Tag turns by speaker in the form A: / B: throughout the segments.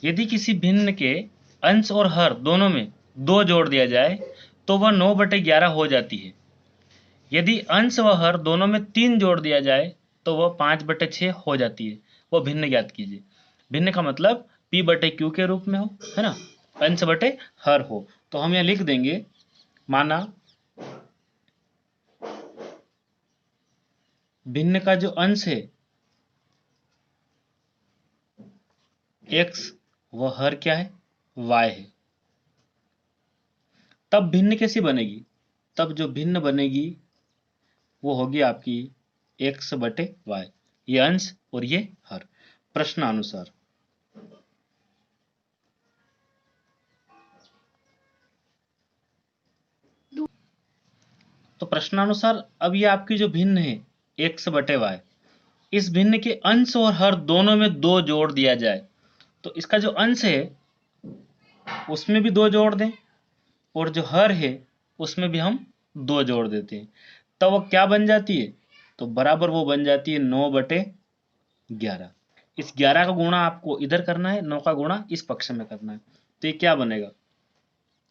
A: यदि किसी भिन्न के अंश और हर दोनों में 2 जोड़ दिया जाए तो वह 9/11 हो जाती है। यदि अंश व हर दोनों में 3 जोड़ दिया जाए तो वह 5/6 हो जाती है। वह भिन्न ज्ञात कीजिए। भिन्न का मतलब P/Q के रूप में हो, है ना, अंश बटे हर हो। तो हम यहाँ लिख देंगे, माना भिन्न का जो अंश है x, वह हर क्या है, y है। तब भिन्न कैसी बनेगी? तब जो भिन्न बनेगी वो होगी आपकी x/y, ये अंश और ये हर, प्रश्नानुसार। तो प्रश्नानुसार अब ये आपकी जो भिन्न है x/y, इस भिन्न के अंश और हर दोनों में 2 जोड़ दिया जाए तो इसका जो अंश है उसमें भी 2 जोड़ दें और जो हर है उसमें भी हम 2 जोड़ देते हैं। तब वो क्या बन जाती है? तो बराबर वो बन जाती है 9/11। इस 11 का गुणा आपको इधर करना है, 9 का गुणा इस पक्ष में करना है। तो ये क्या बनेगा?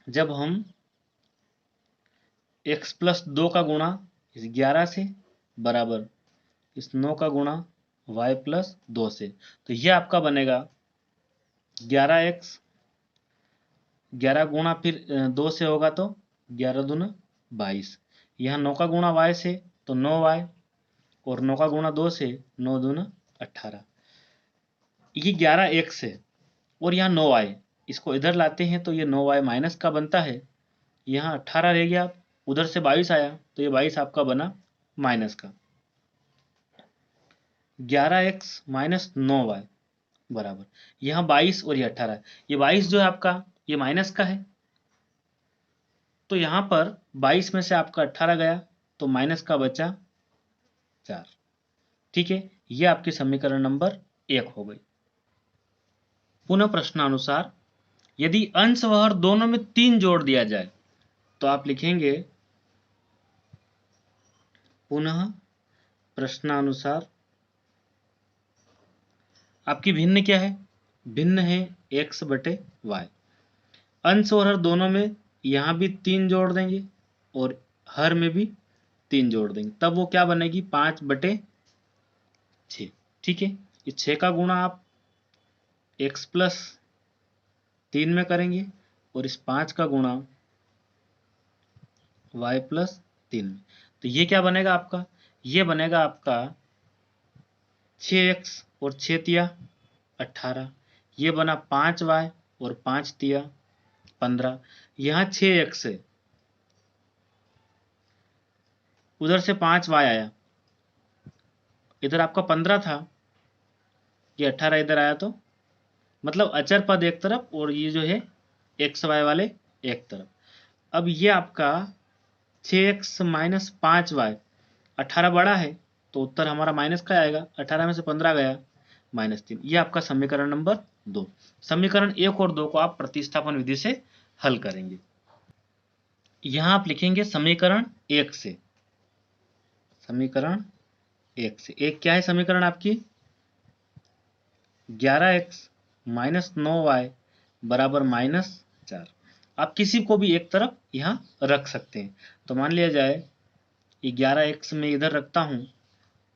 A: जब हम x+2 का गुणा इस 11 से बराबर इस 9 का गुणा y+2 से, तो ये आपका बनेगा 11x, 11 गुणा फिर 2 से होगा तो 11 दूना 22। यहाँ 9 का गुणा y से तो 9y और 9 का गुणा 2 से 9 दूना 18। ये 11x है और यहाँ 9y, इसको इधर लाते हैं तो ये 9y माइनस का बनता है। यहाँ 18 रह गया, उधर से 22 आया तो ये 22 आपका बना माइनस का। 11x माइनस 9y बराबर यहाँ 22 और ये 18। ये 22 जो है आपका ये माइनस का है, तो यहाँ पर 22 में से आपका 18 गया तो माइनस का बचा 4। ठीक है, ये आपकी समीकरण नंबर 1 हो गई। पुनः प्रश्नानुसार यदि अंश व हर दोनों में 3 जोड़ दिया जाए तो आप लिखेंगे, पुनः प्रश्नानुसार आपकी भिन्न क्या है? भिन्न है x/y। अंश और हर दोनों में यहां भी 3 जोड़ देंगे और हर में भी 3 जोड़ देंगे, तब वो क्या बनेगी? 5/6। ठीक है, इस 6 का गुणा आप x+3 में करेंगे और इस 5 का गुणा y+3 में। तो ये क्या बनेगा आपका? ये बनेगा आपका 6x और 6 तिया 18, ये बना 5y और 5 तिया 15। यहाँ 6x है, उधर से 5y आया, इधर आपका 15 था, ये 18 इधर आया, तो मतलब अचर पद एक तरफ और ये जो है xy वाले एक तरफ। अब ये आपका 6x माइनस 5y, 18 बड़ा है तो उत्तर हमारा माइनस का आएगा, 18 में से 15 गया -3। ये आपका समीकरण नंबर 2। समीकरण 1 और 2 को आप प्रतिस्थापन विधि से हल करेंगे। यहां आप लिखेंगे समीकरण 1 से, समीकरण 1 से। एक क्या है समीकरण आपकी? 11x माइनस 9y बराबर -4। आप किसी को भी एक तरफ यहां रख सकते हैं। तो मान लिया जाए ये 11x में इधर रखता हूं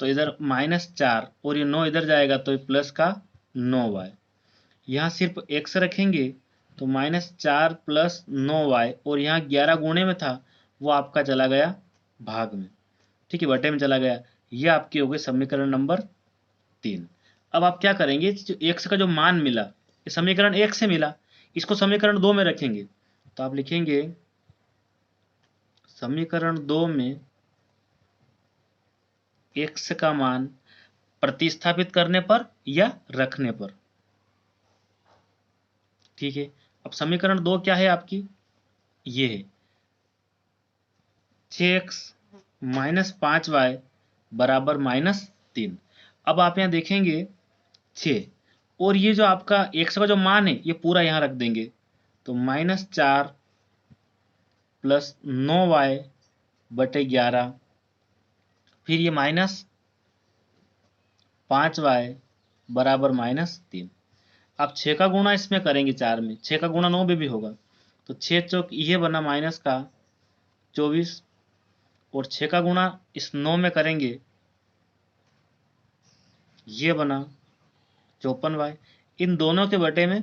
A: तो इधर -4 और ये 9 इधर जाएगा तो ये प्लस का 9y। यहाँ सिर्फ x रखेंगे तो -4 + 9y और यहाँ 11 गुणे में था वो आपका चला गया भाग में, ठीक है, बटे में चला गया। ये आपकी हो गई समीकरण नंबर 3। अब आप क्या करेंगे? जो x का जो मान मिला ये समीकरण 1 से मिला, इसको समीकरण 2 में रखेंगे। तो आप लिखेंगे समीकरण 2 में x का मान प्रतिस्थापित करने पर या रखने पर। ठीक है, अब समीकरण 2 क्या है आपकी? ये है 6x माइनस 5y बराबर -3। अब आप यहां देखेंगे 6 और ये जो आपका x का जो मान है ये पूरा यहां रख देंगे, तो -4 + 9y बटे 11, फिर ये -5y बराबर -3। आप 6 का गुणा इसमें करेंगे 4 में, 6 का गुणा 9 में भी होगा, तो 6 चौक ये बना माइनस का 24, और 6 का गुणा इस 9 में करेंगे, ये बना 54y। इन दोनों के बटे में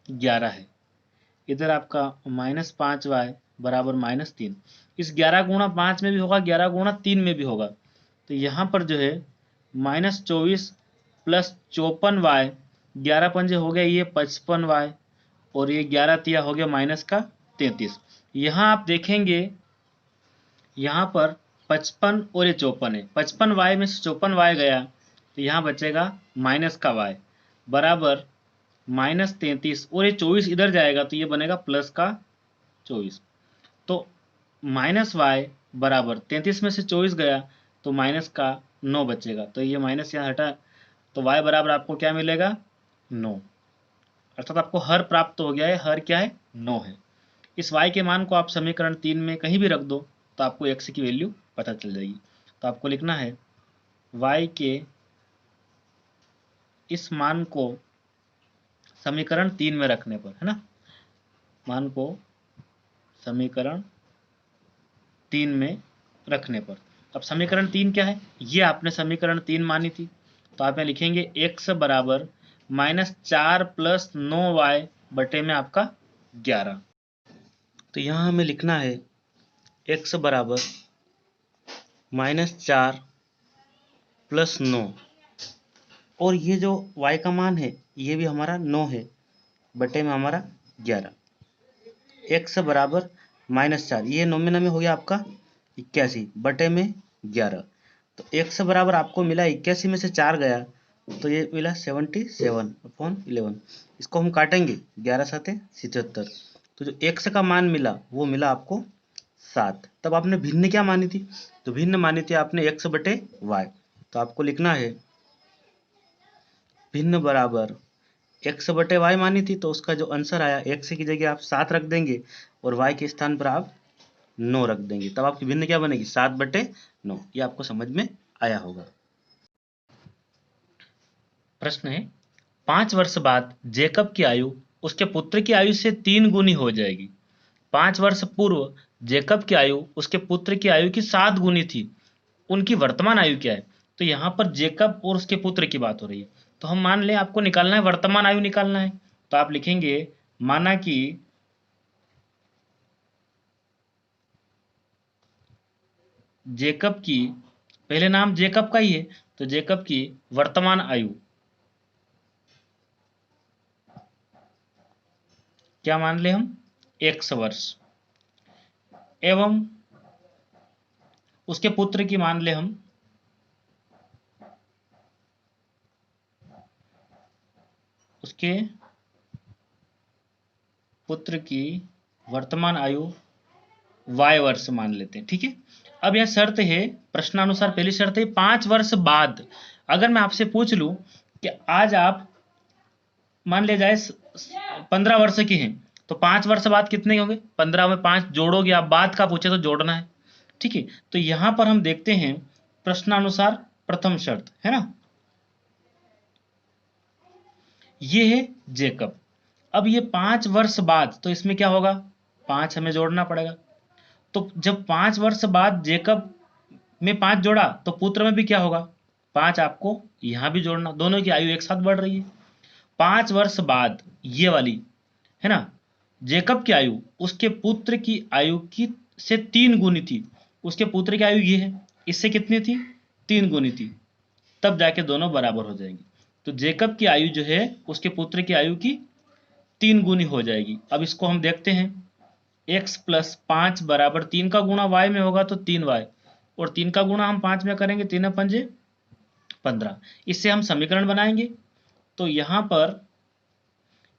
A: 11 है, इधर आपका -5y बराबर -3। इस 11 गुणा 5 में भी होगा, 11 गुणा 3 में भी होगा, तो यहाँ पर जो है -24 प्लस 54y, 11 पंजे हो गया ये 55y, और ये 11 तिया हो गया -33। यहाँ आप देखेंगे यहाँ पर 55 और ये 54 है, 55y में से 54y गया तो यहाँ बचेगा माइनस का y बराबर -33, और ये 24 इधर जाएगा तो ये बनेगा प्लस का 24। तो -y बराबर 33 में से 24 गया तो माइनस का 9 बचेगा, तो ये माइनस यहाँ हटा, तो y बराबर आपको क्या मिलेगा 9, अर्थात आपको हर प्राप्त हो गया है। हर क्या है 9 है। इस y के मान को आप समीकरण 3 में कहीं भी रख दो तो आपको x की वैल्यू पता चल जाएगी। तो आपको लिखना है y के इस मान को समीकरण 3 में रखने पर, है ना, मान को समीकरण 3 में रखने पर। अब समीकरण 3 क्या है, ये आपने समीकरण 3 मानी थी, तो आप यहाँ लिखेंगे x बराबर -4 प्लस 9y बटे में आपका 11। तो यहाँ हमें लिखना है x बराबर -4 प्लस 9, और ये जो y का मान है ये भी हमारा 9 है, बटे में हमारा 11। x बराबर -4, ये 9 में हो गया आपका 81 बटे में 11। तो x बराबर आपको मिला 81 में से 4 गया तो ये मिला 77/11। इसको हम काटेंगे 11 7 77, तो जो x का मान मिला वो मिला आपको 7। तब आपने भिन्न क्या मानी थी, तो भिन्न मानी थी आपने x बटे y। तो आपको लिखना है भिन्न बराबर x बटे y मानी थी, तो उसका जो आंसर आया x की जगह आप 7 रख देंगे और y के स्थान पर आप 9 रख देंगे, तब आपकी भिन्न क्या बनेगी 7/9। ये आपको समझ में आया होगा। प्रश्न है 5 वर्ष बाद जेकब की आयु उसके पुत्र की आयु से 3 गुनी हो जाएगी। 5 वर्ष पूर्व जेकब की आयु उसके पुत्र की आयु की 7 गुनी थी, उनकी वर्तमान आयु क्या है। तो यहाँ पर जेकब और उसके पुत्र की बात हो रही है, तो हम मान लें आपको निकालना है वर्तमान आयु निकालना है, तो आप लिखेंगे माना कि जेकब की, पहले नाम जेकब का ही है तो जेकब की वर्तमान आयु क्या मान ले हम 100 वर्ष, एवं उसके पुत्र की मान ले हम उसके पुत्र की वर्तमान आयु y वर्ष मान लेते हैं। ठीक है, अब यह शर्त है प्रश्नानुसार, पहली शर्त है 5 वर्ष बाद। अगर मैं आपसे पूछ लूं कि आज आप मान ले जाए 15 वर्ष की हैं, तो 5 वर्ष बाद कितने होंगे, 15 में 5 जोड़ोगे आप, बाद का पूछे तो जोड़ना है। ठीक है, तो यहां पर हम देखते हैं प्रश्नानुसार प्रथम शर्त है ना, ये है जेकब। अब ये 5 वर्ष बाद, तो इसमें क्या होगा 5 हमें जोड़ना पड़ेगा। तो जब 5 वर्ष बाद जेकब में 5 जोड़ा तो पुत्र में भी क्या होगा 5, आपको यहां भी जोड़ना, दोनों की आयु एक साथ बढ़ रही है। 5 वर्ष बाद ये वाली है ना, जेकब की आयु उसके पुत्र की आयु की से 3 गुनी थी। उसके पुत्र की आयु ये है, इससे कितनी थी 3 गुनी थी, तब जाके दोनों बराबर हो जाएंगी। तो जेकब की आयु जो है उसके पुत्र की आयु की 3 गुनी हो जाएगी। अब इसको हम देखते हैं, x प्लस 5 बराबर 3 का गुणा y में होगा तो 3y, और 3 का गुणा हम 5 में करेंगे, 3 पंजे 15। इससे हम समीकरण बनाएंगे, तो यहां पर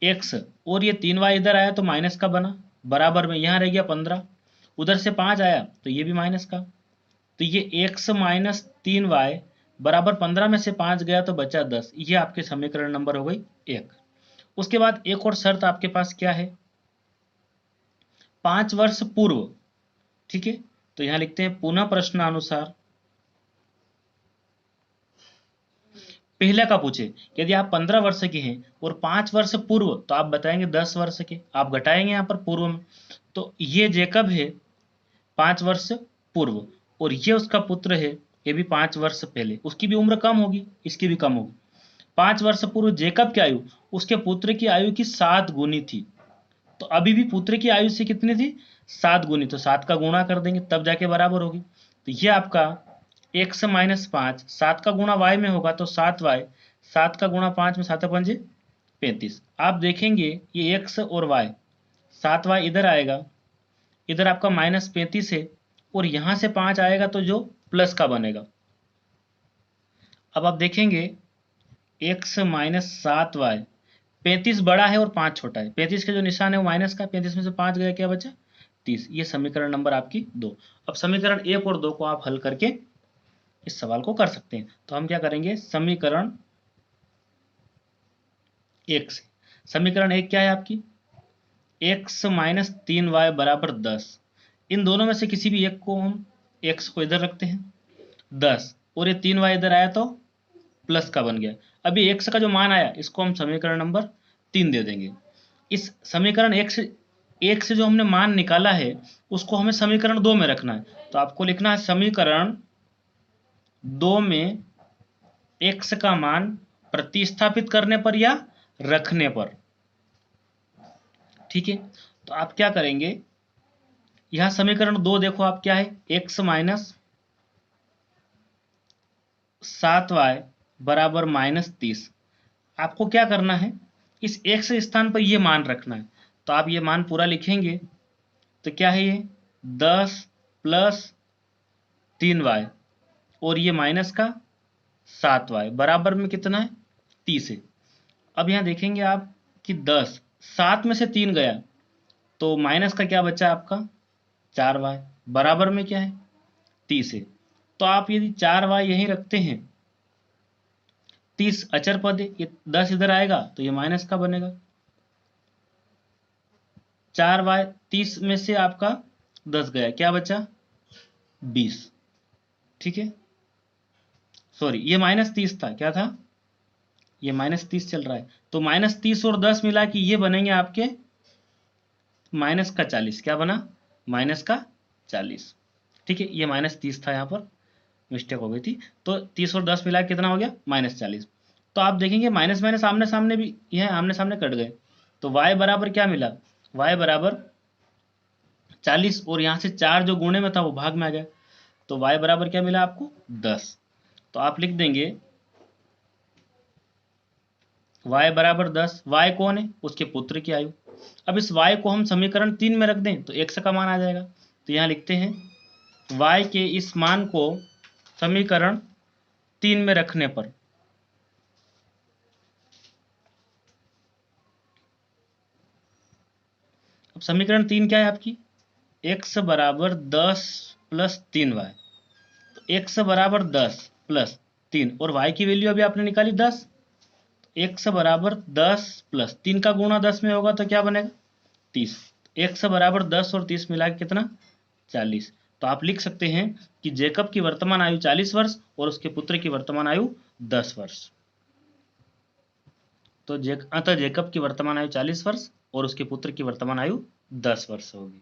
A: x और ये 3y इधर आया तो माइनस का बना, बराबर में यहां रह गया 15, उधर से 5 आया तो ये भी माइनस का, तो ये x माइनस 3y बराबर 15 में से 5 गया तो बचा 10। ये आपके समीकरण नंबर हो गई 1। उसके बाद एक और शर्त आपके पास क्या है, 5 वर्ष पूर्व। ठीक है, तो यहां लिखते हैं पुनः प्रश्नानुसार पहले का पूछे, यदि आप 15 वर्ष के हैं और 5 वर्ष पूर्व, तो आप बताएंगे 10 वर्ष के, आप घटाएंगे यहाँ पर पूर्व में। तो ये जेकब है 5 वर्ष पूर्व, और ये उसका पुत्र है, ये भी 5 वर्ष पहले, उसकी भी उम्र कम होगी, इसकी भी कम होगी। 5 वर्ष पूर्व जेकब की आयु उसके पुत्र की आयु की 7 गुनी थी, तो अभी भी पुत्र की आयु से कितनी थी, 7 गुनी, तो 7 का गुणा कर देंगे तब जाके बराबर होगी। तो ये आपका x माइनस 5, 7 का गुणा y में होगा तो 7y, 7 का गुणा 5 में 7 पंजे 35। आप देखेंगे ये x और y, 7y इधर आएगा, इधर आपका माइनस 35 है, और यहां से 5 आएगा तो जो प्लस का बनेगा। अब आप देखेंगे x माइनस 7y, 35 बड़ा है और 5 छोटा है, 35 के जो निशान है वो माइनस का, 35 में से 5 गया, क्या बचा, 30। ये समीकरण नंबर आपकी 2। अब समीकरण 1 और 2 को आप हल करके इस सवाल को कर सकते हैं। तो हम क्या करेंगे, समीकरण 1 से, समीकरण 1 क्या है आपकी, x माइनस 3y बराबर 10। इन दोनों में से किसी भी एक को हम, x को इधर रखते हैं 10, और ये 3y इधर आया तो प्लस का बन गया। अभी x का जो मान आया इसको हम समीकरण नंबर 3 दे देंगे। इस समीकरण 1 से जो हमने मान निकाला है उसको हमें समीकरण 2 में रखना है। तो आपको लिखना है समीकरण 2 में x का मान प्रतिस्थापित करने पर या रखने पर। ठीक है, तो आप क्या करेंगे, यहां समीकरण 2 देखो आप क्या है, x माइनस 7y बराबर माइनस 30। आपको क्या करना है, इस x स्थान पर ये मान रखना है। तो आप ये मान पूरा लिखेंगे तो क्या है, ये 10 प्लस 3y और ये माइनस का 7y बराबर में कितना है, 30 है। अब यहां देखेंगे आप कि 10, 7 में से 3 गया तो माइनस का क्या बचा आपका, 4y बराबर में क्या है, 30 है। तो आप यदि 4y यहीं रखते हैं, 30 अचर पद है, ये 10 इधर आएगा तो ये माइनस का बनेगा, 4y, 30 में से आपका 10 गया, क्या बचा, 20। ठीक है, सॉरी ये माइनस 30 था, क्या था, ये माइनस 30 चल रहा है, तो माइनस 30 और 10 मिला कि ये बनेंगे आपके माइनस का 40। क्या बना, माइनस का 40। ठीक है, ये माइनस 30 था, यहाँ पर मिस्टेक हो गई थी। तो 30 और 10 मिला कितना हो गया, माइनस 40। तो आप देखेंगे माइनस माइनस आमने सामने भी, यह आमने सामने कट गए, तो y बराबर क्या मिला, y बराबर 40, और यहाँ से 4 जो गुणे में था वो भाग में आ गया, तो y बराबर क्या मिला आपको, 10। तो आप लिख देंगे y बराबर 10, y कौन है, उसके पुत्र की आयु। अब इस y को हम समीकरण 3 में रख दें तो x का मान आ जाएगा। तो यहाँ लिखते हैं y के इस मान को समीकरण 3 में रखने पर, अब समीकरण 3 क्या है आपकी, x बराबर 10 प्लस 3y। तो x बराबर 10 प्लस 3 और y की वैल्यू अभी आपने निकाली 10, x बराबर 10 प्लस 3 का गुणा 10 में होगा तो क्या बनेगा, 30। x बराबर 10 और 30 मिला के कितना, 40। तो आप लिख सकते हैं कि जेकब की वर्तमान आयु 40 वर्ष और उसके पुत्र की वर्तमान आयु 10 वर्ष। तो अतः जेकब की वर्तमान आयु 40 वर्ष और उसके पुत्र की वर्तमान आयु 10 वर्ष होगी।